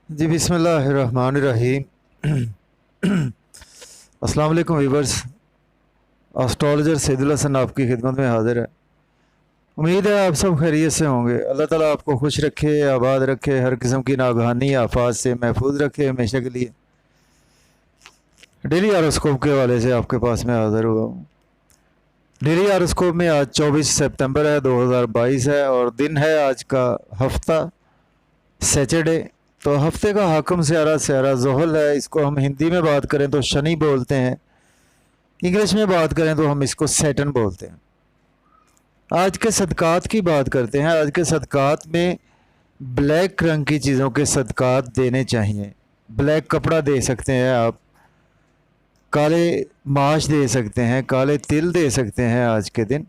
जी बिस्मिल्लाहिर्रहमानिर्रहीम। अस्सलाम वालेकुम वीवर्स। एस्ट्रोलॉजर सैदुल हसन आपकी खिदमत में हाजिर है। उम्मीद है आप सब खैरियत से होंगे। अल्लाह ताला आपको खुश रखे, आबाद रखे, हर किस्म की नागहानी आफात से महफूज रखे हमेशा के लिए। डेली हॉरोस्कोप के हवाले से आपके पास में हाजिर हुआ हूँ। डेली हॉरोस्कोप में आज 24 सितंबर है 2022 है और दिन है आज का हफ्ता सैटरडे। तो हफ्ते का हाकम स्यारा स्यारा ज़ोहल है। इसको हम हिंदी में बात करें तो शनि बोलते हैं, इंग्लिश में बात करें तो हम इसको सैटर्न बोलते हैं। आज के सदकात की बात करते हैं। आज के सदकात में ब्लैक रंग की चीज़ों के सदकात देने चाहिए। ब्लैक कपड़ा दे सकते हैं आप, काले माश दे सकते हैं, काले तिल दे सकते हैं आज के दिन,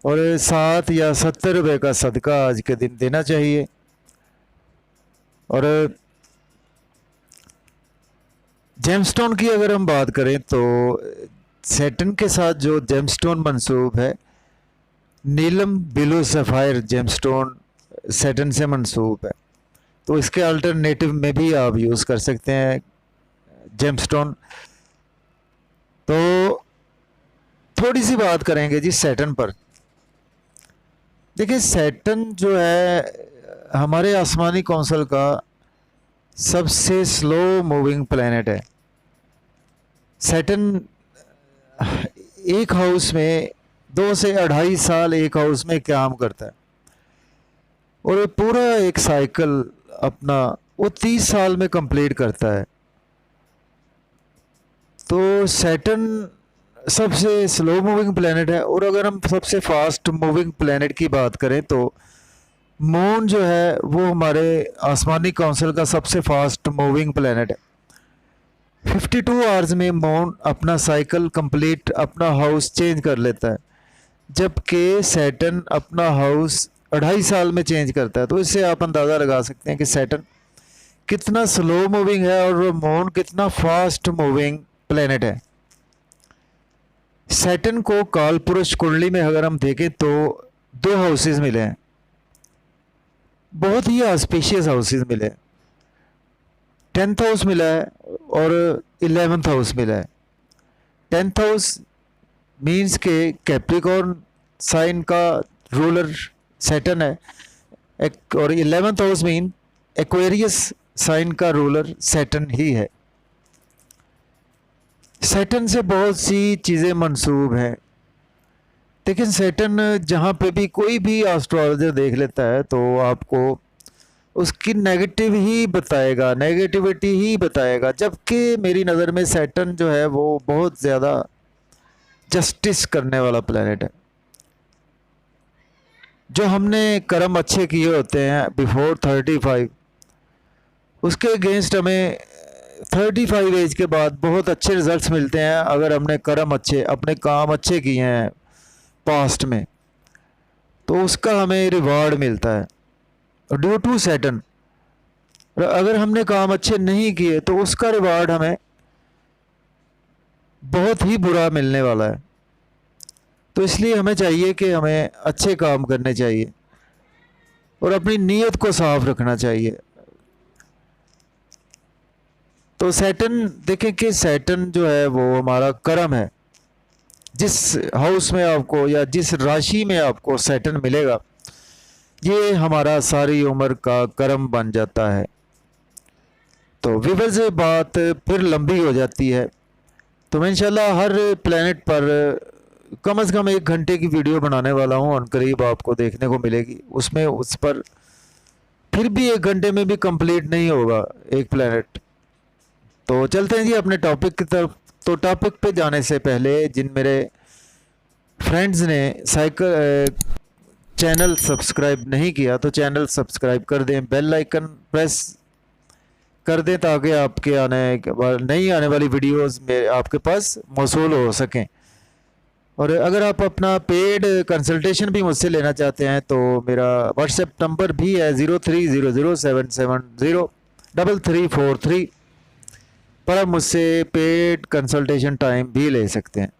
और 7 या 70 रुपये का सदका आज के दिन देना चाहिए। और जेमस्टोन की अगर हम बात करें तो सैटर्न के साथ जो जेमस्टोन मंसूब है, नीलम ब्लू सफ़ायर जेमस्टोन सैटर्न से मंसूब है। तो इसके अल्टरनेटिव में भी आप यूज़ कर सकते हैं जेमस्टोन। तो थोड़ी सी बात करेंगे जी सैटर्न पर। देखिए सैटर्न जो है हमारे आसमानी कौंसल का सबसे स्लो मूविंग प्लैनेट है। सैटर्न एक हाउस में 2 से 2.5 साल एक हाउस में काम करता है और पूरा एक साइकिल अपना वो 30 साल में कंप्लीट करता है। तो सैटर्न सबसे स्लो मूविंग प्लैनेट है। और अगर हम सबसे फास्ट मूविंग प्लैनेट की बात करें तो मून जो है वो हमारे आसमानी काउंसिल का सबसे फास्ट मूविंग प्लैनेट है। 52 आवर्स में मून अपना साइकिल कंप्लीट अपना हाउस चेंज कर लेता है, जबकि सैटर्न अपना हाउस 2.5 साल में चेंज करता है। तो इससे आप अंदाज़ा लगा सकते हैं कि सैटर्न कितना स्लो मूविंग है और मून कितना फास्ट मूविंग प्लैनेट है। सैटर्न को काल पुरुष कुंडली में अगर हम देखें तो 2 हाउसेस मिले हैं, बहुत ही ऑस्पिशियस हाउसेस मिले हैं। 10th हाउस मिला है और 11th हाउस मिला है। 10th हाउस मीन्स के कैप्रिकॉर्न साइन का रूलर सैटर्न है, और 11th house mean Aquarius sign का रूलर सैटर्न ही है। सैटर्न से बहुत सी चीज़ें मंसूब हैं। लेकिन सैटर्न जहाँ पे भी कोई भी एस्ट्रोलॉजर देख लेता है तो आपको उसकी नेगेटिव ही बताएगा, नेगेटिविटी ही बताएगा। जबकि मेरी नज़र में सैटर्न जो है वो बहुत ज़्यादा जस्टिस करने वाला प्लेनेट है। जो हमने कर्म अच्छे किए होते हैं बिफोर 35, उसके अगेंस्ट हमें 35 एज के बाद बहुत अच्छे रिजल्ट्स मिलते हैं अगर हमने कर्म अच्छे, अपने काम अच्छे किए हैं पास्ट में, तो उसका हमें रिवार्ड मिलता है ड्यू टू सैटर्न। अगर हमने काम अच्छे नहीं किए तो उसका रिवार्ड हमें बहुत ही बुरा मिलने वाला है। तो इसलिए हमें चाहिए कि हमें अच्छे काम करने चाहिए और अपनी नीयत को साफ रखना चाहिए। तो सैटर्न देखें कि सैटर्न जो है वो हमारा कर्म है। जिस हाउस में आपको या जिस राशि में आपको सैटर्न मिलेगा, ये हमारा सारी उम्र का कर्म बन जाता है। तो व्यूअर्स से बात फिर लंबी हो जाती है, तो मैं इंशाल्लाह हर प्लेनेट पर कम से कम 1 घंटे की वीडियो बनाने वाला हूँ, और करीब आपको देखने को मिलेगी। उसमें उस पर फिर भी 1 घंटे में भी कंप्लीट नहीं होगा एक प्लेनेट। तो चलते हैं जी अपने टॉपिक की तरफ। तो टॉपिक पे जाने से पहले जिन मेरे फ्रेंड्स ने चैनल सब्सक्राइब नहीं किया तो चैनल सब्सक्राइब कर दें, बेल आइकन प्रेस कर दें ताकि आपके नई आने वाली वीडियोस में आपके पास मौसूल हो सकें। और अगर आप अपना पेड कंसल्टेशन भी मुझसे लेना चाहते हैं तो मेरा व्हाट्सएप नंबर भी है 0300770343 पर आप मुझसे पेड कंसल्टेशन टाइम भी ले सकते हैं।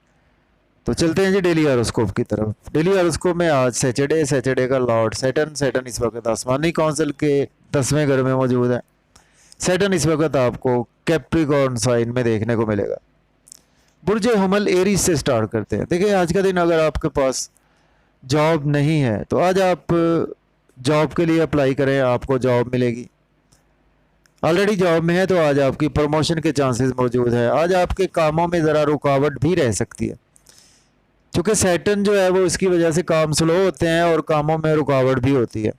तो चलते हैं जी डेली हॉरोस्कोप की तरफ। डेली हॉरोस्कोप में आज सैटरडे का लॉर्ड सैटर्न इस वक्त आसमानी काउंसिल के 10वें घर में मौजूद है। सैटर्न इस वक्त आपको कैप्रिकॉर्न साइन में देखने को मिलेगा। बुर्ज हमल एरीज से स्टार्ट करते हैं। देखिए आज का दिन अगर आपके पास जॉब नहीं है तो आज आप जॉब के लिए अप्लाई करें, आपको जॉब मिलेगी। ऑलरेडी जॉब में है तो आज आपकी प्रमोशन के चांसेस मौजूद है। आज आपके कामों में ज़रा रुकावट भी रह सकती है, क्योंकि सैटर्न जो है वो इसकी वजह से काम स्लो होते हैं और कामों में रुकावट भी होती है।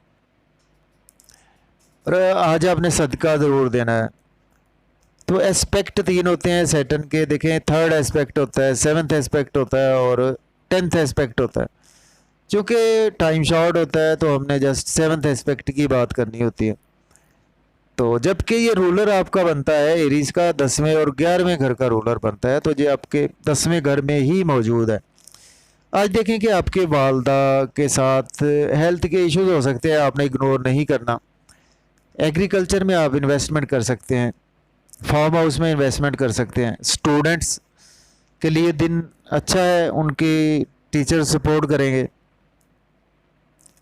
और आज आपने सदका ज़रूर देना है। तो एस्पेक्ट 3 होते हैं सैटर्न के। देखें, 3rd एस्पेक्ट होता है, 7th एस्पेक्ट होता है और 10th एस्पेक्ट होता है। चूँकि टाइम शॉर्ट होता है तो हमने जस्ट 7th एस्पेक्ट की बात करनी होती है। तो जबकि ये रूलर आपका बनता है एरीज का 10वें और 11वें घर का रूलर बनता है, तो ये आपके 10वें घर में ही मौजूद है। आज देखें कि आपके वालदा के साथ हेल्थ के इश्यूज हो सकते हैं, आपने इग्नोर नहीं करना। एग्रीकल्चर में आप इन्वेस्टमेंट कर सकते हैं, फार्म हाउस में इन्वेस्टमेंट कर सकते हैं। स्टूडेंट्स के लिए दिन अच्छा है, उनके टीचर सपोर्ट करेंगे।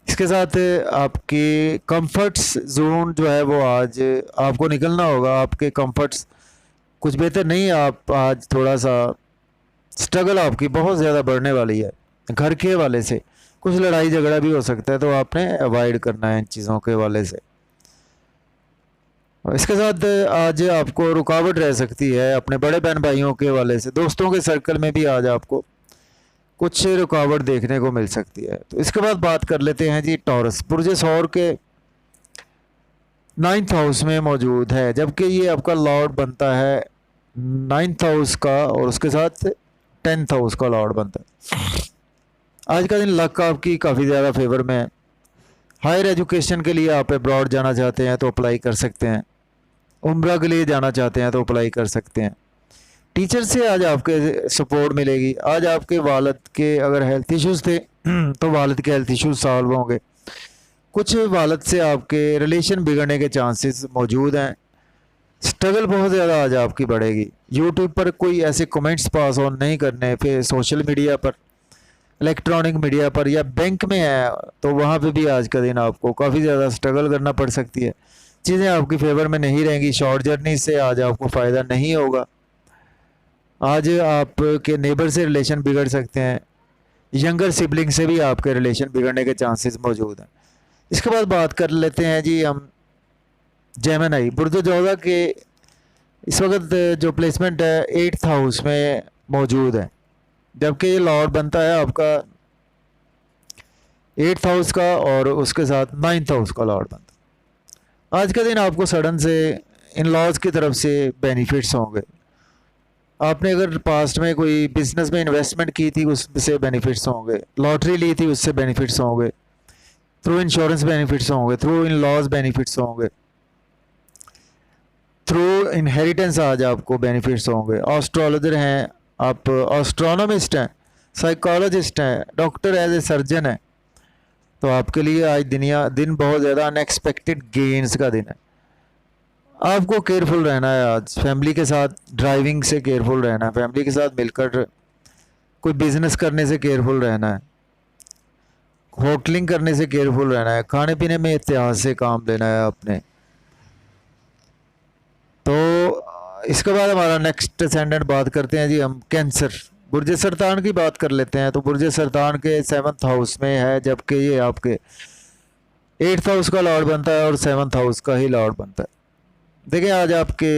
इसके साथ आपके कंफर्ट्स जोन जो है वो आज आपको निकलना होगा। आपके कंफर्ट्स कुछ बेहतर नहीं, आप आज थोड़ा सा स्ट्रगल आपकी बहुत ज़्यादा बढ़ने वाली है। घर के हवाले से कुछ लड़ाई झगड़ा भी हो सकता है, तो आपने अवॉइड करना है इन चीज़ों के हवाले से। इसके साथ आज आपको रुकावट रह सकती है अपने बड़े बहन भाइयों के हवाले से। दोस्तों के सर्कल में भी आज आपको कुछ रुकावट देखने को मिल सकती है। तो इसके बाद बात कर लेते हैं जी टॉरस। बुर्ज सौर के 9th हाउस में मौजूद है, जबकि ये आपका लॉर्ड बनता है 9th हाउस का और उसके साथ 10th हाउस का लॉर्ड बनता है। आज का दिन लक आपकी काफ़ी ज़्यादा फेवर में है। हायर एजुकेशन के लिए आप अब्रॉड जाना चाहते हैं तो अप्लाई कर सकते हैं। उम्रा के लिए जाना चाहते हैं तो अप्लाई कर सकते हैं। टीचर से आज आपके सपोर्ट मिलेगी। आज आपके वालिद के अगर हेल्थ इश्यूज़ थे तो वालिद के हेल्थ इश्यूज़ सॉल्व होंगे। कुछ वालिद से आपके रिलेशन बिगड़ने के चांसेस मौजूद हैं। स्ट्रगल बहुत ज़्यादा आज आपकी बढ़ेगी। यूट्यूब पर कोई ऐसे कमेंट्स पास ऑन नहीं करने, फिर सोशल मीडिया पर, इलेक्ट्रॉनिक मीडिया पर या बैंक में है तो वहाँ पे भी आज का दिन आपको काफ़ी ज़्यादा स्ट्रगल करना पड़ सकती है। चीज़ें आपकी फेवर में नहीं रहेंगी। शॉर्ट जर्नी से आज आपको फ़ायदा नहीं होगा। आज आपके नेबर से रिलेशन बिगड़ सकते हैं। यंगर सिबलिंग से भी आपके रिलेशन बिगड़ने के चांसेस मौजूद हैं। इसके बाद बात कर लेते हैं जी हम जेमिनी। बुर्ज जोधा के इस वक्त जो प्लेसमेंट है 8th हाउस में मौजूद है, जबकि ये लॉर्ड बनता है आपका 8th हाउस का और उसके साथ 9th हाउस का लॉर्ड बनता है। आज का दिन आपको सडन से इन लॉज की तरफ से बेनिफिट्स होंगे। आपने अगर पास्ट में कोई बिजनेस में इन्वेस्टमेंट की थी उससे बेनिफिट्स होंगे, लॉटरी ली थी उससे बेनिफिट्स होंगे, थ्रू इंश्योरेंस बेनिफिट्स होंगे, थ्रू इन लॉज बेनिफिट्स होंगे, थ्रू इनहेरिटेंस आज आपको बेनिफिट्स होंगे। एस्ट्रोलॉजर हैं आप, एस्ट्रोनॉमिस्ट हैं, साइकोलॉजिस्ट हैं, डॉक्टर एज ए सर्जन है, तो आपके लिए आज दिन बहुत ज़्यादा अनएक्सपेक्टेड गेन्स का दिन है। आपको केयरफुल रहना है आज। फैमिली के साथ ड्राइविंग से केयरफुल रहना है, फैमिली के साथ मिलकर कोई बिजनेस करने से केयरफुल रहना है, होटलिंग करने से केयरफुल रहना है, खाने पीने में एहतियात से काम लेना है आपने। तो इसके बाद हमारा नेक्स्ट असेंडेंट बात करते हैं जी हम कैंसर। बुर्ज सरतान की बात कर लेते हैं। तो बुर्ज सरतान के 7th हाउस में है, जबकि ये आपके 8th हाउस का लॉर्ड बनता है और 7th हाउस का ही लॉर्ड बनता है। देखिए आज आपके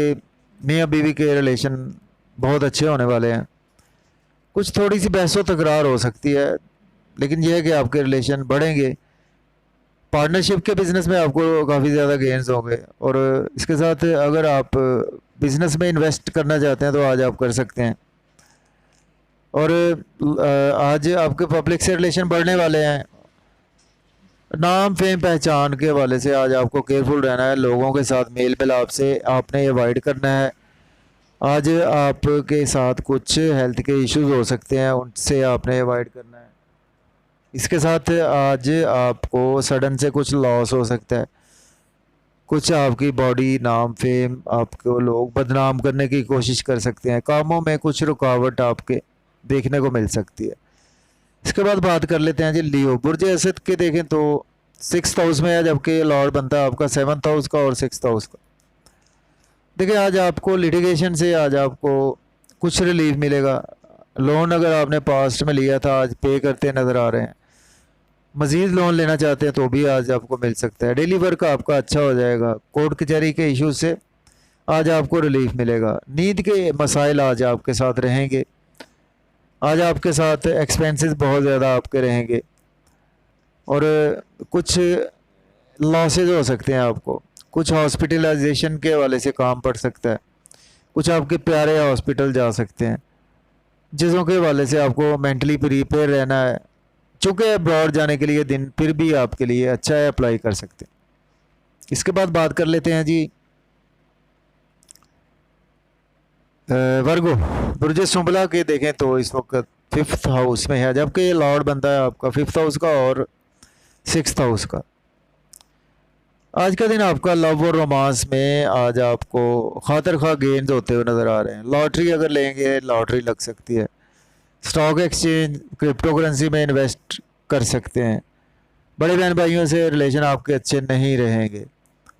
मियाँ बीवी के रिलेशन बहुत अच्छे होने वाले हैं। कुछ थोड़ी सी बहसो तकरार हो सकती है, लेकिन यह है कि आपके रिलेशन बढ़ेंगे। पार्टनरशिप के बिज़नेस में आपको काफ़ी ज़्यादा गेन्स होंगे। और इसके साथ अगर आप बिज़नेस में इन्वेस्ट करना चाहते हैं तो आज आप कर सकते हैं। और आज आपके पब्लिक से रिलेशन बढ़ने वाले हैं। नाम फेम पहचान के हवाले से आज आपको केयरफुल रहना है। लोगों के साथ मेल मिलाप से आपने अवॉइड करना है। आज आपके साथ कुछ हेल्थ के इश्यूज हो सकते हैं, उनसे आपने अवॉइड करना है। इसके साथ आज आपको सडन से कुछ लॉस हो सकता है। कुछ आपकी बॉडी, नाम फेम, आपको लोग बदनाम करने की कोशिश कर सकते हैं। कामों में कुछ रुकावट आपके देखने को मिल सकती है। इसके बाद बात कर लेते हैं जी लियो। बुर्ज असद के देखें तो 6th हाउस में है, जबकि लॉर्ड बनता है आपका 7th हाउस का और 6th हाउस का। देखिए आज आपको लिटिगेशन से आज आपको कुछ रिलीफ मिलेगा। लोन अगर आपने पास्ट में लिया था आज पे करते नज़र आ रहे हैं, मज़ीद लोन लेना चाहते हैं तो भी आज आपको मिल सकता है। डेली वर्क आपका अच्छा हो जाएगा। कोर्ट कचहरी के इश्यूज से आज आपको रिलीफ मिलेगा। नींद के मसाइल आज आपके साथ रहेंगे। आज आपके साथ एक्सपेंसेस बहुत ज़्यादा आपके रहेंगे और कुछ लॉसेज हो सकते हैं आपको। कुछ हॉस्पिटलाइजेशन के हवाले से काम पड़ सकता है। कुछ आपके प्यारे हॉस्पिटल जा सकते हैं। चीज़ों के हवाले से आपको मेंटली प्रिपेयर रहना है। चूँकि अब्रॉड जाने के लिए दिन फिर भी आपके लिए अच्छा है, अप्लाई कर सकते हैं। इसके बाद बात कर लेते हैं जी वर्गो। बुर्ज सुंबला के देखें तो इस वक्त 5th हाउस में है, जबकि ये लॉर्ड बनता है आपका 5th हाउस का और 6th हाउस का। आज का दिन आपका लव और रोमांस में आज आपको खातर खा गेंस होते हुए नज़र आ रहे हैं। लॉटरी अगर लेंगे लॉटरी लग सकती है। स्टॉक एक्सचेंज क्रिप्टो करेंसी में इन्वेस्ट कर सकते हैं। बड़े बहन भाइयों से रिलेशन आपके अच्छे नहीं रहेंगे।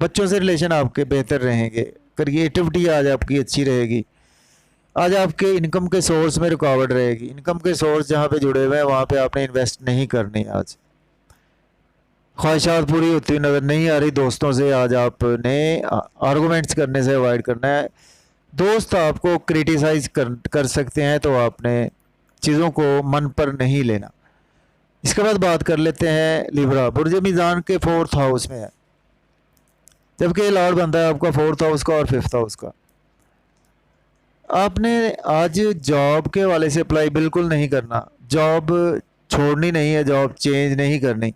बच्चों से रिलेशन आपके बेहतर रहेंगे। क्रिएटिविटी आज आपकी अच्छी रहेगी। आज आपके इनकम के सोर्स में रुकावट रहेगी। इनकम के सोर्स जहाँ पे जुड़े हुए हैं वहाँ पे आपने इन्वेस्ट नहीं करनी। आज ख्वाहिशात पूरी होती हुई नज़र नहीं आ रही। दोस्तों से आज आपने आर्गूमेंट्स करने से अवॉइड करना है। दोस्त आपको क्रिटिसाइज कर सकते हैं तो आपने चीज़ों को मन पर नहीं लेना। इसके बाद बात कर लेते हैं लिब्रा। बुर्ज मीज़ान के 4th हाउस में है, जबकि लॉर्ड बनता है आपका 4th हाउस का और 5th हाउस का। आपने आज जॉब के वाले से अप्लाई बिल्कुल नहीं करना। जॉब छोड़नी नहीं है, जॉब चेंज नहीं करनी।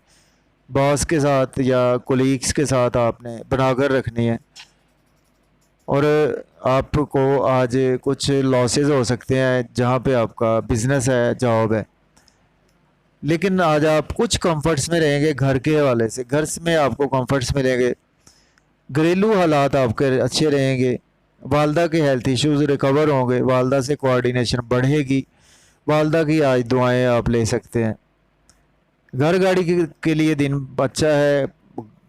बॉस के साथ या कोलीग्स के साथ आपने बनाकर रखनी है और आपको आज कुछ लॉसेस हो सकते हैं जहाँ पे आपका बिजनेस है, जॉब है। लेकिन आज आप कुछ कंफर्ट्स में रहेंगे। घर के हवाले से घर में आपको कंफर्ट्स मिलेंगे। घरेलू हालात आपके अच्छे रहेंगे। वालदा के हेल्थ इश्यूज रिकवर होंगे। वालदा से कोऑर्डिनेशन बढ़ेगी। वालदा की आज दुआएं आप ले सकते हैं। घर गाड़ी के लिए दिन अच्छा है।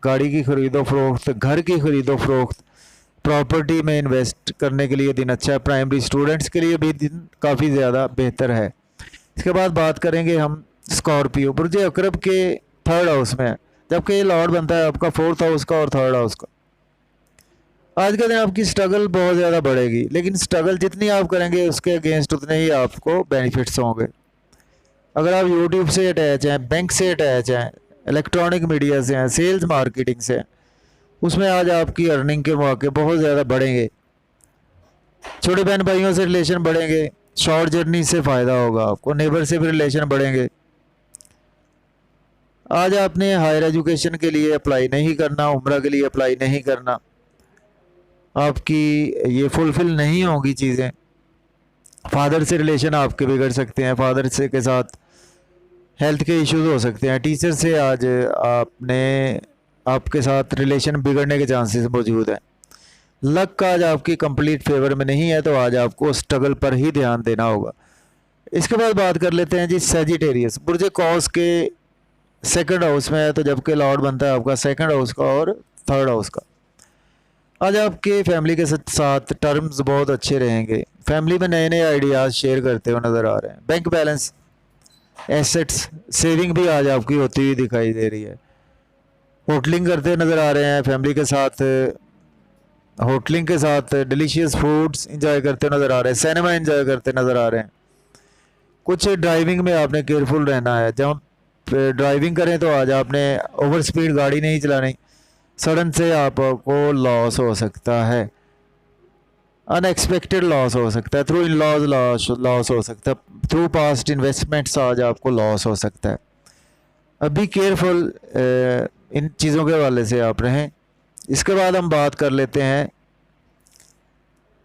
गाड़ी की खरीदो फरोख्त, घर की खरीदो फरोख्त, प्रॉपर्टी में इन्वेस्ट करने के लिए दिन अच्छा है। प्राइमरी स्टूडेंट्स के लिए भी दिन काफ़ी ज़्यादा बेहतर है। इसके बाद बात करेंगे हम स्कॉर्पियो। बुर्ज अकरब के 3rd हाउस में है, जबकि ये लॉर्ड बनता है आपका 4th हाउस का और 3rd हाउस का। आज का दिन आपकी स्ट्रगल बहुत ज़्यादा बढ़ेगी, लेकिन स्ट्रगल जितनी आप करेंगे उसके अगेंस्ट उतने ही आपको बेनिफिट्स होंगे। अगर आप यूट्यूब से अटैच हैं, बैंक से अटैच हैं, इलेक्ट्रॉनिक मीडिया से हैं, सेल्स मार्केटिंग से हैं, उसमें आज आपकी अर्निंग के मौके बहुत ज़्यादा बढ़ेंगे। छोटे बहन भाइयों से रिलेशन बढ़ेंगे। शॉर्ट जर्नी से फ़ायदा होगा आपको। नेबर से भी रिलेशन बढ़ेंगे। आज आपने हायर एजुकेशन के लिए अप्लाई नहीं करना, उम्रा के लिए अप्लाई नहीं करना। आपकी ये फुलफ़िल नहीं होंगी चीज़ें। फादर से रिलेशन आपके बिगड़ सकते हैं। फादर से के साथ हेल्थ के इश्यूज हो सकते हैं। टीचर से आज आपके साथ रिलेशन बिगड़ने के चांसेस मौजूद हैं। लक का आज आपकी कंप्लीट फेवर में नहीं है, तो आज आपको स्ट्रगल पर ही ध्यान देना होगा। इसके बाद बात कर लेते हैं जी सेजिटेरियस। बुर्ज कौस के 2nd हाउस में है, तो जबकि लॉर्ड बनता है आपका 2nd हाउस का और 3rd हाउस का। आज आपके फैमिली के साथ टर्म्स बहुत अच्छे रहेंगे। फैमिली में नए नए आइडियाज़ शेयर करते हुए नज़र आ रहे हैं। बैंक बैलेंस, एसेट्स, सेविंग भी आज आपकी होती हुई दिखाई दे रही है। होटलिंग करते नज़र आ रहे हैं। फैमिली के साथ होटलिंग के साथ डिलीशियस फूड्स इंजॉय करते नज़र आ रहे हैं। सिनेमा इंजॉय करते नज़र आ रहे हैं। कुछ ड्राइविंग में आपने केयरफुल रहना है। जब ड्राइविंग करें तो आज आपने ओवर स्पीड गाड़ी नहीं चलानी। सडन से आपको लॉस हो सकता है। अनएक्सपेक्टेड लॉस हो सकता है। थ्रू इन लॉज लॉस हो सकता है। थ्रू पास्ट इन्वेस्टमेंट्स आज आपको लॉस हो सकता है। अभी केयरफुल इन चीज़ों के हवाले से आप रहें। इसके बाद हम बात कर लेते हैं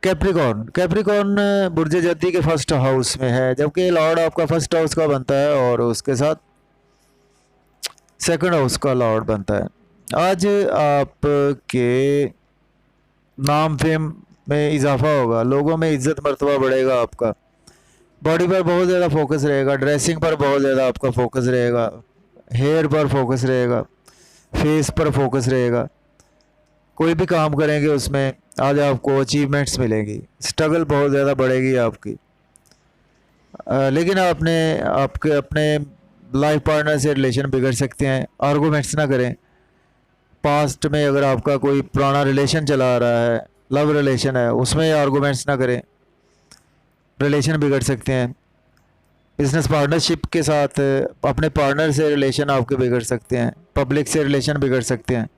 कैप्रिकॉर्न। कैप्रिकॉर्न बुर्ज जद्दी के 1st हाउस में है, जबकि लॉर्ड आपका 1st हाउस का बनता है और उसके साथ 2nd हाउस का लॉर्ड बनता है। आज आपके नाम फेम में इजाफा होगा। लोगों में इज्जत मर्तबा बढ़ेगा आपका। बॉडी पर बहुत ज़्यादा फोकस रहेगा। ड्रेसिंग पर बहुत ज़्यादा आपका फोकस रहेगा। हेयर पर फोकस रहेगा। फेस पर फोकस रहेगा। कोई भी काम करेंगे उसमें आज आपको अचीवमेंट्स मिलेंगी, स्ट्रगल बहुत ज़्यादा बढ़ेगी आपकी। लेकिन आपने आपके अपने लाइफ पार्टनर से रिलेशन बिगड़ सकते हैं। आर्गूमेंट्स ना करें। पास्ट में अगर आपका कोई पुराना रिलेशन चला आ रहा है, लव रिलेशन है, उसमें आर्गूमेंट्स ना करें, रिलेशन बिगड़ सकते हैं। बिजनेस पार्टनरशिप के साथ अपने पार्टनर से रिलेशन आपके बिगड़ सकते हैं, पब्लिक से रिलेशन बिगड़ सकते हैं।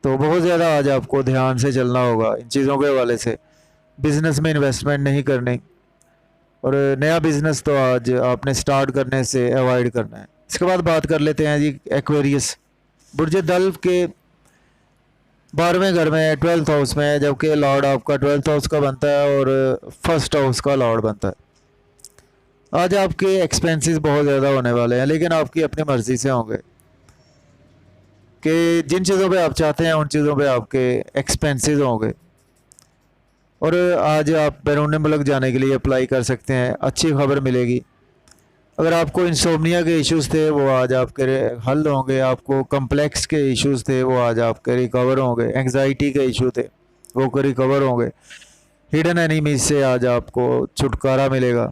तो बहुत ज़्यादा आज आपको ध्यान से चलना होगा इन चीज़ों के हवाले से। बिज़नेस में इन्वेस्टमेंट नहीं करनी, और नया बिज़नेस तो आज आपने स्टार्ट करने से अवॉइड करना है। इसके बाद बात कर लेते हैं जी एक्वेरियस। बुर्ज दल्व के 12वें घर में 12th हाउस में है, जबकि लॉर्ड आपका 12th हाउस का बनता है और फर्स्ट हाउस का लॉर्ड बनता है। आज आपके एक्सपेंसेस बहुत ज़्यादा होने वाले हैं, लेकिन आपकी अपनी मर्ज़ी से होंगे कि जिन चीज़ों पे आप चाहते हैं उन चीज़ों पे आपके एक्सपेंसेस होंगे। और आज आप बैरून मुल्क जाने के लिए अप्लाई कर सकते हैं, अच्छी खबर मिलेगी। अगर आपको इंसोम्निया के इश्यूज़ थे वो आज आपके हल होंगे, आपको कम्प्लेक्स के इश्यूज़ थे वो आज आपके रिकवर होंगे, एंग्जाइटी के इशू थे वो रिकवर होंगे, हिडन एनिमीज से आज आपको छुटकारा मिलेगा।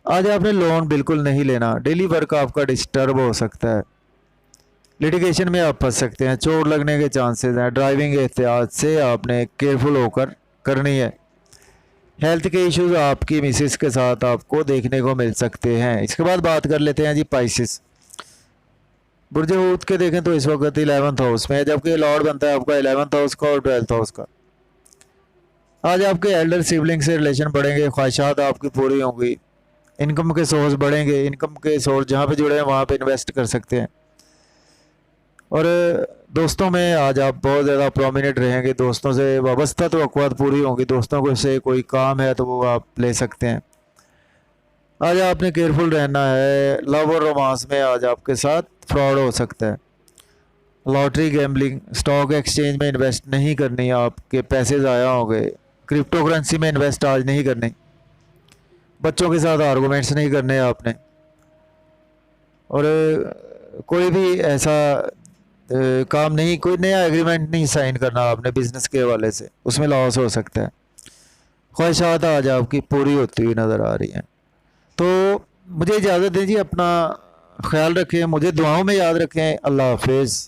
आज आपने लोन बिल्कुल नहीं लेना। डेली वर्क आपका डिस्टर्ब हो सकता है, लिटिगेशन में आप फंस सकते हैं, चोट लगने के चांसेस हैं। ड्राइविंग एहतियात से आपने केयरफुल होकर करनी है। हेल्थ के इश्यूज आपकी मिसेस के साथ आपको देखने को मिल सकते हैं। इसके बाद बात कर लेते हैं जी पाइसिस। बुर्ज हूत के देखें तो इस वक्त 11th हाउस में है, जबकि लॉर्ड बनता है आपका 11th हाउस का और 12th हाउस का। आज आपके एल्डर सिबलिंग से रिलेशन बढ़ेंगे, ख्वाहिशात आपकी पूरी होंगी, इनकम के सोर्स बढ़ेंगे। इनकम के सोर्स जहाँ पे जुड़े हैं वहाँ पे इन्वेस्ट कर सकते हैं। और दोस्तों में आज आप बहुत ज़्यादा प्रोमिनेंट रहेंगे, दोस्तों से वाबस्ता तो अक़वात पूरी होंगी, दोस्तों को से कोई काम है तो वो आप ले सकते हैं। आज आपने केयरफुल रहना है। लव और रोमांस में आज आपके साथ फ्रॉड हो सकता है। लॉटरी, गैम्बलिंग, स्टॉक एक्सचेंज में इन्वेस्ट नहीं करनी, आपके पैसे ज़ाया होंगे। क्रिप्टो करेंसी में इन्वेस्ट आज नहीं करनी। बच्चों के साथ आर्गूमेंट्स नहीं करने आपने। और कोई भी ऐसा काम नहीं, कोई नया एग्रीमेंट नहीं साइन करना आपने बिज़नेस के हवाले से, उसमें लॉस हो सकता है। ख्वाहिशात आज आपकी पूरी होती हुई नज़र आ रही हैं। तो मुझे इजाज़त दीजिए, अपना ख्याल रखें, मुझे दुआओं में याद रखें। अल्लाह हाफिज़।